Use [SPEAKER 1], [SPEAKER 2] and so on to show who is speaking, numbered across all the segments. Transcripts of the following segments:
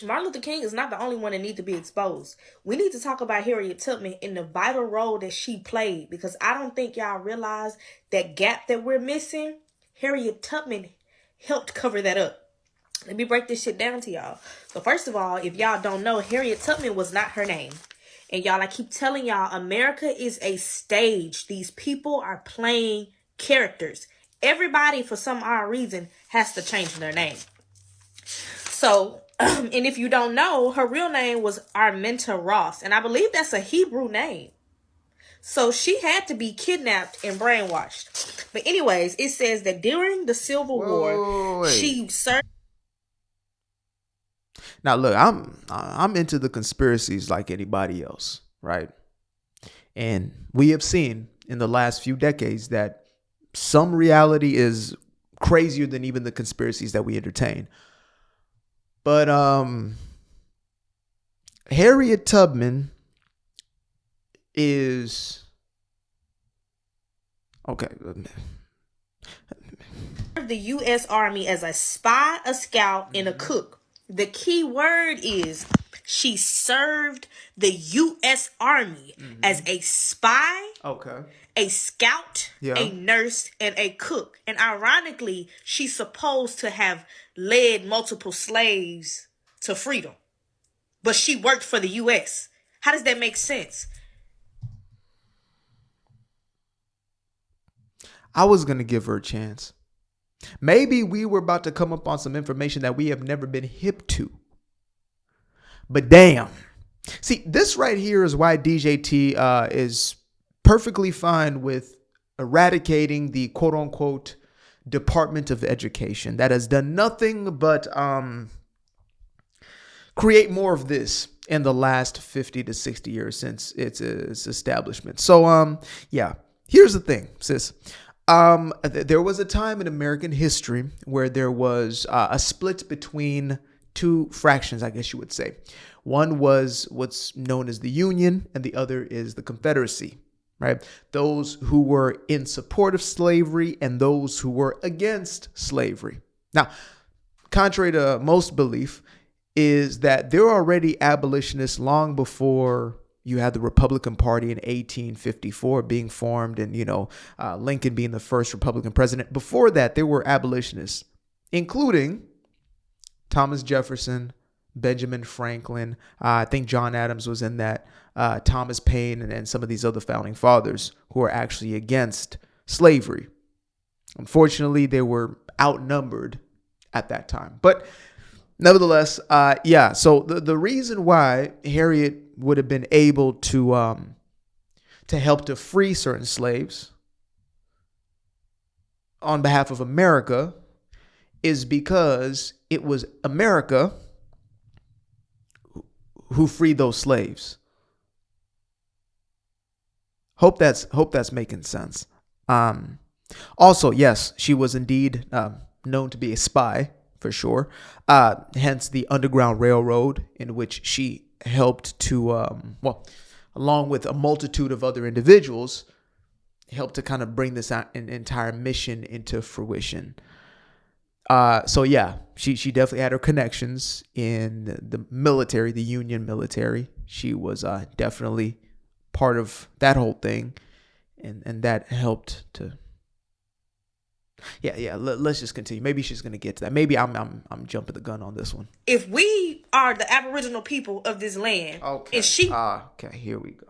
[SPEAKER 1] Martin Luther King is not the only one that needs to be exposed. We need to talk about Harriet Tubman and the vital role that she played, because I don't think y'all realize that gap that we're missing. Harriet Tubman helped cover that up. Let me break this shit down to y'all. So first of all, if y'all don't know, Harriet Tubman was not her name. And y'all, I keep telling y'all, America is a stage. These people are playing characters. Everybody, for some odd reason, has to change their name. So, and if you don't know, her real name was Arminta Ross. And I believe that's a Hebrew name. So she had to be kidnapped and brainwashed. But anyways, it says that during the Civil War,
[SPEAKER 2] Wait.
[SPEAKER 1] she served.
[SPEAKER 2] Now look, I'm into the conspiracies like anybody else, right? And we have seen in the last few decades that some reality is crazier than even the conspiracies that we entertain. But Harriet Tubman is okay.
[SPEAKER 1] the U.S. Army as a spy, a scout, and a cook. The key word is she served the U.S. Army as a spy,
[SPEAKER 2] Okay.
[SPEAKER 1] a scout,
[SPEAKER 2] Yeah.
[SPEAKER 1] a nurse, and a cook. And ironically, she's supposed to have led multiple slaves to freedom. But she worked for the U.S. How does that make sense?
[SPEAKER 2] I was gonna give her a chance. Maybe we were about to come up on some information that we have never been hip to. But damn. See, this right here is why DJT is perfectly fine with eradicating the quote unquote Department of Education that has done nothing but create more of this in the last 50 to 60 years since its establishment. So, yeah, here's the thing, sis. There was a time in American history where there was a split between two fractions, I guess you would say. One was what's known as the Union, and the other is the Confederacy, right? Those who were in support of slavery and those who were against slavery. Now, contrary to most belief, is that there were already abolitionists long before you had the Republican Party in 1854 being formed, and Lincoln being the first Republican president. Before that, there were abolitionists, including Thomas Jefferson, Benjamin Franklin. I think John Adams was in that. Thomas Paine and some of these other founding fathers who were actually against slavery. Unfortunately, they were outnumbered at that time. But nevertheless, yeah. So the reason why Harriet would have been able to help to free certain slaves on behalf of America is because it was America who freed those slaves. Hope that's making sense. Also, yes, she was indeed known to be a spy for sure. Hence the Underground Railroad, in which she helped to, along with a multitude of other individuals, helped to kind of bring this entire mission into fruition. So yeah, she definitely had her connections in the military, the Union military. She was definitely part of that whole thing, and that helped to. Yeah. Let's just continue. Maybe she's gonna get to that. Maybe I'm jumping the gun on this one.
[SPEAKER 1] If we are the Aboriginal people of this land,
[SPEAKER 2] Okay.
[SPEAKER 1] and she
[SPEAKER 2] Okay. Here we go.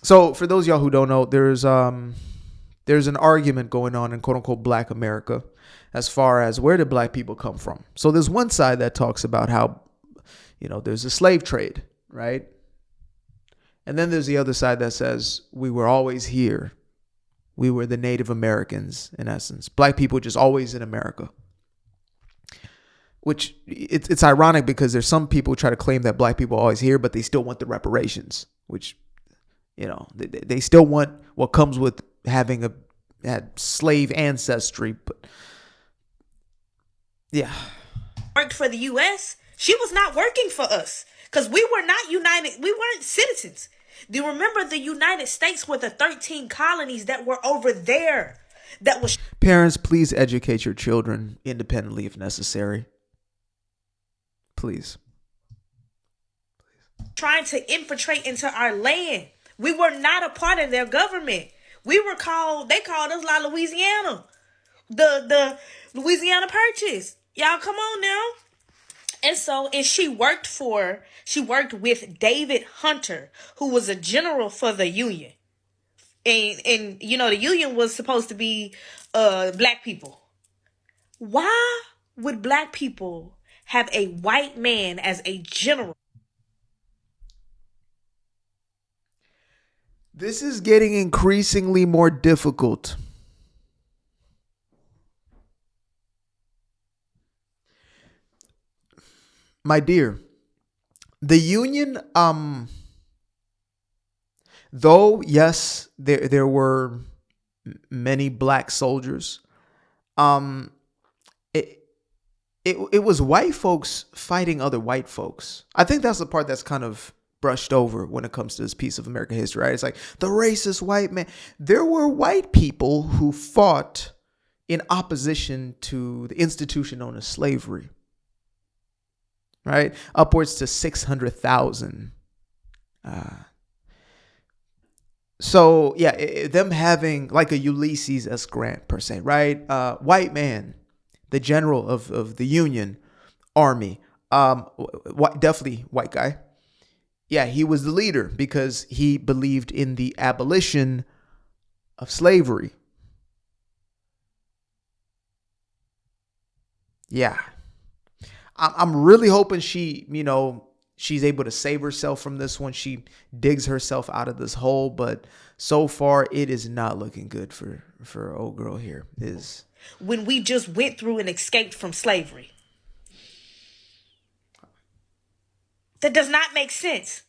[SPEAKER 2] So for those of y'all who don't know, there's an argument going on in quote unquote Black America as far as where did Black people come from. So there's one side that talks about how there's a slave trade, right? And then there's the other side that says we were always here. We were the Native Americans, in essence. Black people just always in America. Which it's ironic because there's some people who try to claim that Black people are always here, but they still want the reparations, which, they still want what comes with having had slave ancestry. But yeah.
[SPEAKER 1] worked for the U.S., she was not working for us because we were not united. We weren't citizens. Do you remember the United States were the 13 colonies that were over there? that was
[SPEAKER 2] Parents, please educate your children independently if necessary. Please.
[SPEAKER 1] trying to infiltrate into our land. We were not a part of their government. We were called, they called us La Louisiana. The Louisiana Purchase. Y'all come on now. And she worked with David Hunter, who was a general for the Union. And you know, the Union was supposed to be black people. Why would black people have a white man as a general?
[SPEAKER 2] This is getting increasingly more difficult. My dear, the Union, though, yes, there were many black soldiers, um, it, it was white folks fighting other white folks. I think that's the part that's kind of brushed over when it comes to this piece of American history, right? It's like the racist white man. There were white people who fought in opposition to the institution known as slavery, right? Upwards to 600,000. So yeah, them having like a Ulysses S. Grant per se, right? White man, the general of the Union Army, definitely white guy. Yeah, he was the leader because he believed in the abolition of slavery. Yeah, I'm really hoping she's able to save herself from this one. She digs herself out of this hole, but so far it is not looking good for old girl here. Is
[SPEAKER 1] When we just went through and escaped from slavery. That does not make sense.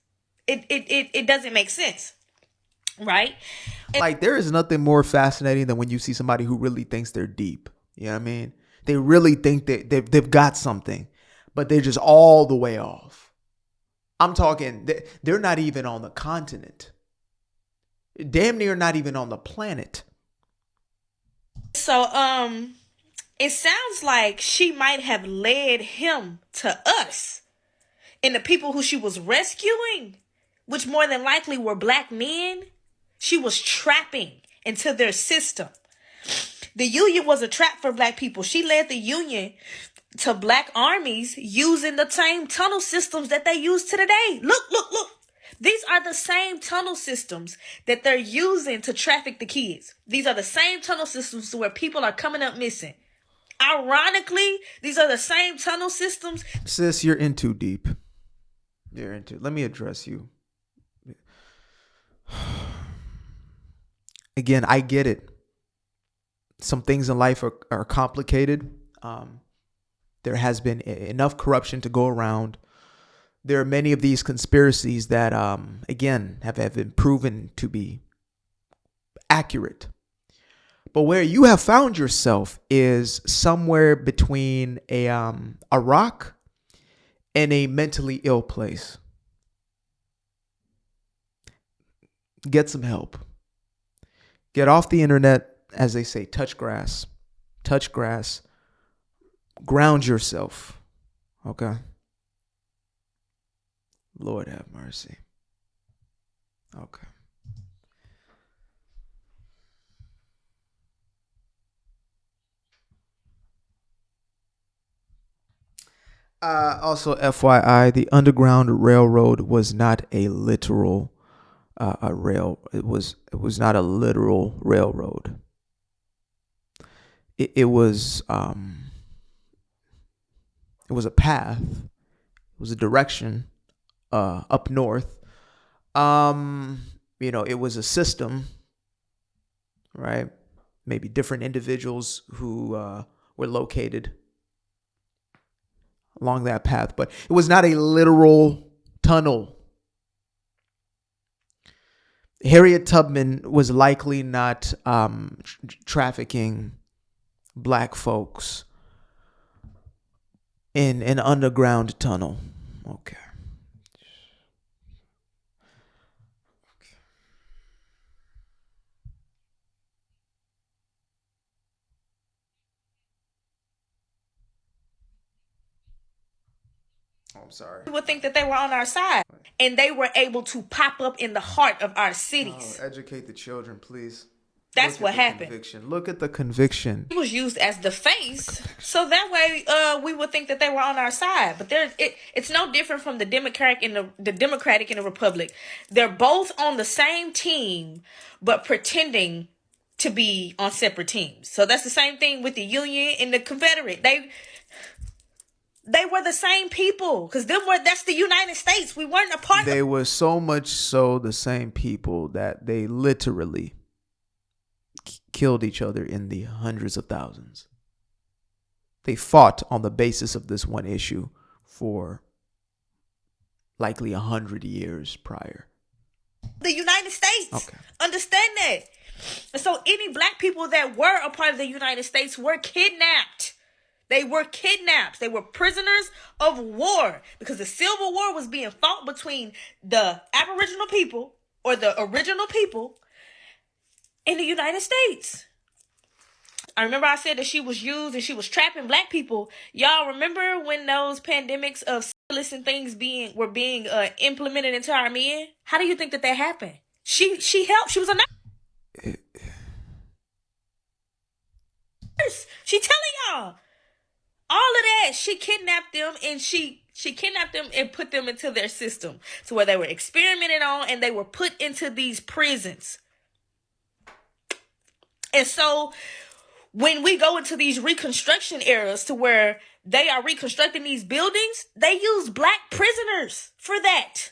[SPEAKER 1] It doesn't make sense. Right? And
[SPEAKER 2] like there is nothing more fascinating than when you see somebody who really thinks they're deep. You know what I mean? They really think that they've got something, but they're just all the way off. I'm talking, they're not even on the continent. Damn near not even on the planet.
[SPEAKER 1] so it sounds like she might have led him to us. And the people who she was rescuing, which more than likely were black men, she was trapping into their system. The Union was a trap for black people. She led the Union to black armies using the same tunnel systems that they use to today. Look. These are the same tunnel systems that they're using to traffic the kids. These are the same tunnel systems where people are coming up missing. Ironically, these are the same tunnel systems.
[SPEAKER 2] Sis, you're in too deep. Let me address you. Again, I get it. Some things in life are complicated. There has been enough corruption to go around. There are many of these conspiracies that, again, have been proven to be accurate. But where you have found yourself is somewhere between a rock and a mentally ill place. Get some help. Get off the internet, as they say, touch grass. Touch grass. Ground yourself. Okay? Lord have mercy. Okay. Also, FYI, the Underground Railroad was not a literal a rail. It was not a literal railroad. It was a path. It was a direction up north. It was a system, right? Maybe different individuals who were located along that path, but it was not a literal tunnel. Harriet Tubman was likely not trafficking black folks in an underground tunnel. Okay. I'm sorry.
[SPEAKER 1] We would think that they were on our side. And they were able to pop up in the heart of our cities.
[SPEAKER 2] Oh, educate the children, please.
[SPEAKER 1] That's what happened.
[SPEAKER 2] Conviction. Look at the conviction.
[SPEAKER 1] It was used as the face, so that way we would think that they were on our side. But it's no different from the Democratic and the Democratic and the Republic. They're both on the same team, but pretending to be on separate teams. So that's the same thing with the Union and the Confederate. They were the same people, because that's the United States. We weren't a part.
[SPEAKER 2] They were so much so the same people that they literally killed each other in the hundreds of thousands. They fought on the basis of this one issue for likely 100 years prior.
[SPEAKER 1] The United States.
[SPEAKER 2] Okay.
[SPEAKER 1] Understand that. And so any black people that were a part of the United States were kidnapped. They were kidnapped. They were prisoners of war, because the Civil War was being fought between the Aboriginal people, or the original people, in the United States. I remember I said that she was used and she was trapping black people. Y'all remember when those pandemics of syphilis and things were being implemented into our men? How do you think that happened? She helped. She was a nurse. She telling y'all all of that. She kidnapped them, and she kidnapped them and put them into their system, to where they were experimented on and they were put into these prisons. And so when we go into these reconstruction eras, to where they are reconstructing these buildings, they use black prisoners for that.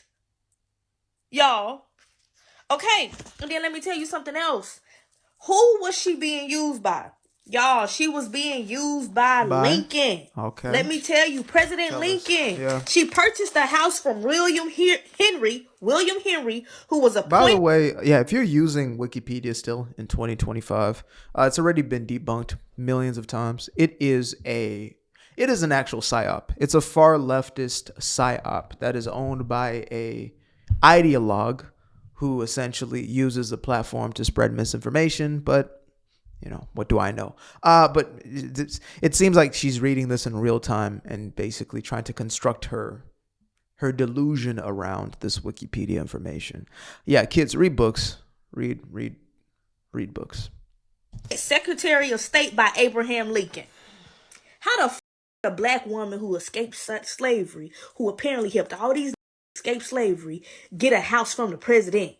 [SPEAKER 1] Y'all. Okay. And then let me tell you something else. Who was she being used by? Y'all, she was being used by Lincoln.
[SPEAKER 2] Okay.
[SPEAKER 1] Let me tell you, President Lincoln. Yeah. She purchased a house from William Henry, who was appointed.
[SPEAKER 2] By the way, yeah, if you're using Wikipedia still in 2025, it's already been debunked millions of times. It is an actual psyop. It's a far leftist psyop that is owned by a ideologue who essentially uses the platform to spread misinformation, but what do I know? But it seems like she's reading this in real time and basically trying to construct her delusion around this Wikipedia information. Yeah, kids, read books. Read books.
[SPEAKER 1] Secretary of State by Abraham Lincoln. How the a black woman who escaped slavery, who apparently helped all these escape slavery, get a house from the president?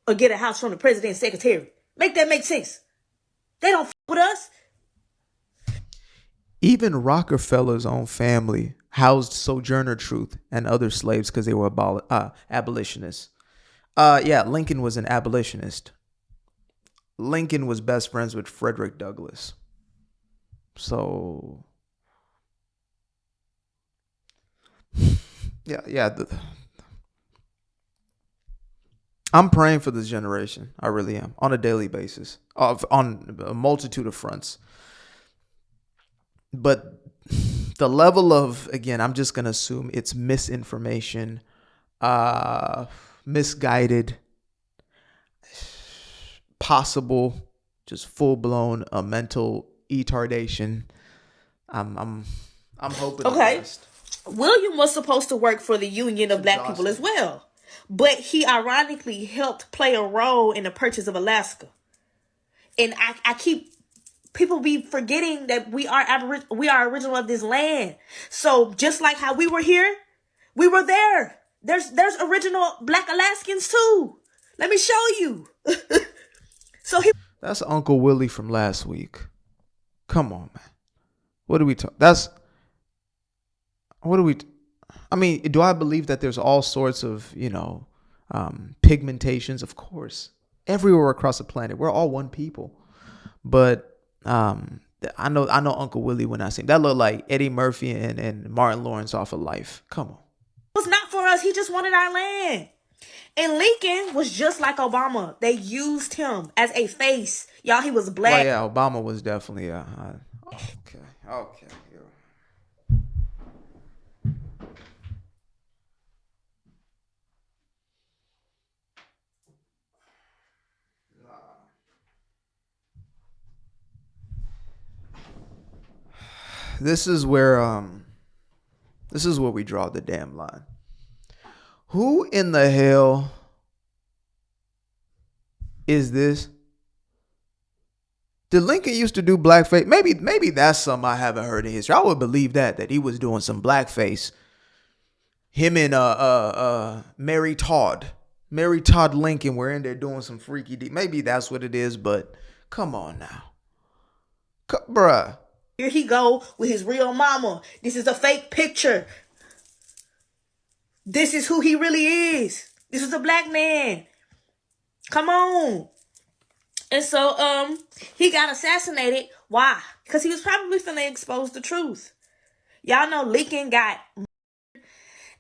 [SPEAKER 1] Or get a house from the president's secretary? Make that make sense. They don't with us.
[SPEAKER 2] Even Rockefeller's own family housed Sojourner Truth and other slaves because they were abolitionists. Yeah, Lincoln was an abolitionist. Lincoln was best friends with Frederick Douglass. So, yeah. I'm praying for this generation. I really am, on a daily basis, on a multitude of fronts. But the level of, again, I'm just going to assume it's misinformation, misguided, possible, just full-blown mental retardation. I'm hoping.
[SPEAKER 1] Okay. William was supposed to work for the Union of Black People as well. But he ironically helped play a role in the purchase of Alaska. And I keep, people be forgetting that we are original of this land. So just like how we were here, we were there. There's original Black Alaskans too. Let me show you.
[SPEAKER 2] That's Uncle Willie from last week. Come on, man. What do we talk? I mean, do I believe that there's all sorts of, pigmentations? Of course. Everywhere across the planet. We're all one people. But I know Uncle Willie when I see him. That looked like Eddie Murphy and Martin Lawrence off of Life. Come on.
[SPEAKER 1] It was not for us. He just wanted our land. And Lincoln was just like Obama. They used him as a face. Y'all, he was black.
[SPEAKER 2] Well, yeah, Obama was definitely okay. This is where This is where we draw the damn line. Who in the hell is this? Did Lincoln used to do blackface? Maybe that's something I haven't heard in history. I would believe that he was doing some blackface. Him and Mary Todd Lincoln were in there doing some freaky maybe that's what it is, but come on now. Bruh.
[SPEAKER 1] Here he go with his real mama. This is a fake picture. This is who he really is. This is a black man. Come on. And so he got assassinated. Why? Because he was probably finna expose the truth. Y'all know Lincoln got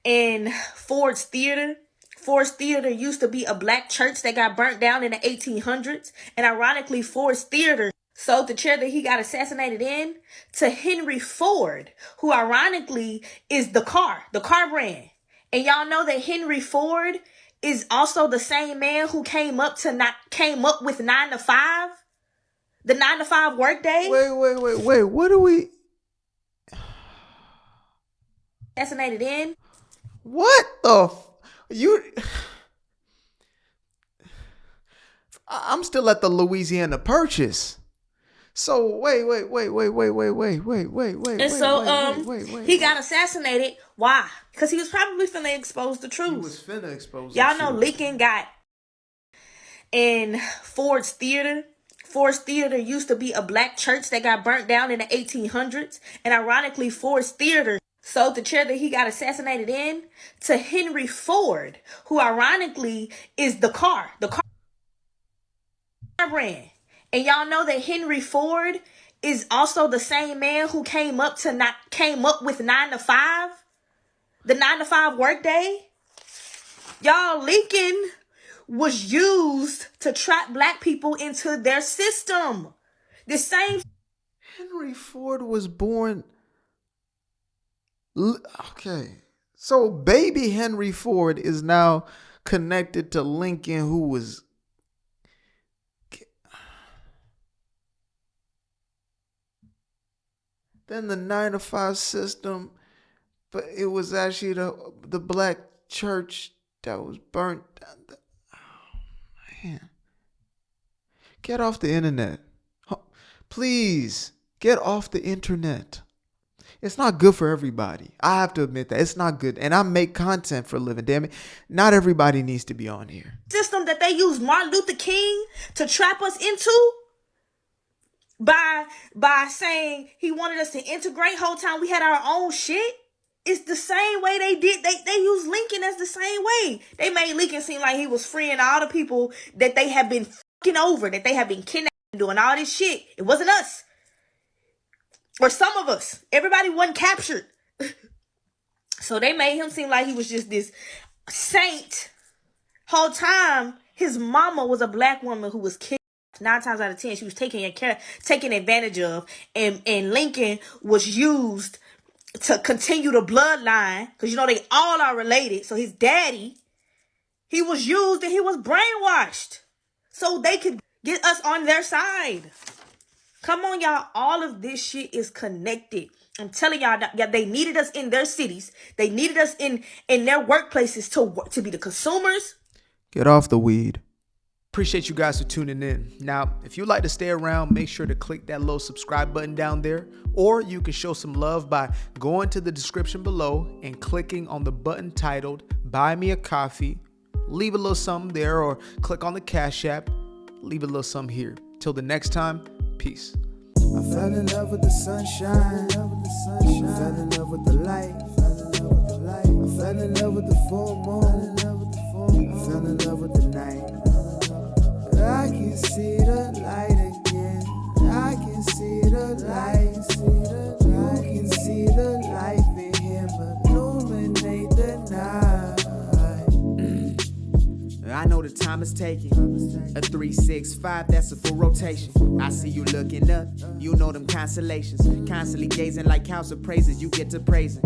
[SPEAKER 1] in Ford's Theater. Ford's Theater used to be a black church that got burnt down in the 1800s. And ironically, Ford's Theater sold the chair that he got assassinated in to Henry Ford, who ironically is the car brand. And y'all know that Henry Ford is also the same man who came up with 9 to 5, the 9 to 5 workday.
[SPEAKER 2] Wait. What are we
[SPEAKER 1] assassinated in?
[SPEAKER 2] What the I'm still at the Louisiana Purchase. So wait.
[SPEAKER 1] And so he got assassinated. Why? Because he was probably finna expose the truth.
[SPEAKER 2] He was finna expose.
[SPEAKER 1] Y'all know Lincoln got in Ford's Theater. Ford's Theater used to be a black church that got burnt down in the 1800s. And ironically, Ford's Theater sold the chair that he got assassinated in to Henry Ford, who ironically is the car brand. And y'all know that Henry Ford is also the same man who came up with 9 to 5, the 9 to 5 workday. Y'all, Lincoln was used to trap black people into their system. The same.
[SPEAKER 2] Henry Ford was born. Okay. So baby Henry Ford is now connected to Lincoln, who was. Then the 9 to 5 system, but it was actually the black church that was burnt down. Oh, man. Get off the internet. Please, get off the internet. It's not good for everybody. I have to admit that. It's not good. And I make content for a living, damn it. Not everybody needs to be on here.
[SPEAKER 1] System that they used Martin Luther King to trap us into. By saying he wanted us to integrate whole time we had our own shit. It's the same way they did. They used Lincoln as the same way. They made Lincoln seem like he was freeing all the people that they have been fucking over, that they have been kidnapping, doing all this shit. It wasn't us. Or some of us. Everybody wasn't captured. So they made him seem like he was just this saint. Whole time, his mama was a black woman who was kidnapped. 9 times out of 10, she was taken advantage of, and Lincoln was used to continue the bloodline, because you know they all are related. So his daddy, he was used and he was brainwashed so they could get us on their side. Come on, y'all. All of this shit is connected. I'm telling y'all that they needed us in their cities. They needed us in their workplaces to be the consumers.
[SPEAKER 2] Get off the weed. Appreciate you guys for tuning in. Now, if you'd like to stay around, make sure to click that little subscribe button down there, or you can show some love by going to the description below and clicking on the button titled Buy Me a Coffee. Leave a little something there, or click on the Cash App. Leave a little something here. Till the next time, peace.
[SPEAKER 3] I fell in love with the sunshine. I fell in love with the light. I fell in love with the full moon. I fell in love with the night. I can see the light again. I can see the light. You can see the life in him illuminate the night. I know the time is taking. A 365, that's a full rotation. I see you looking up. You know them constellations. Constantly gazing like house of praises. You get to praising.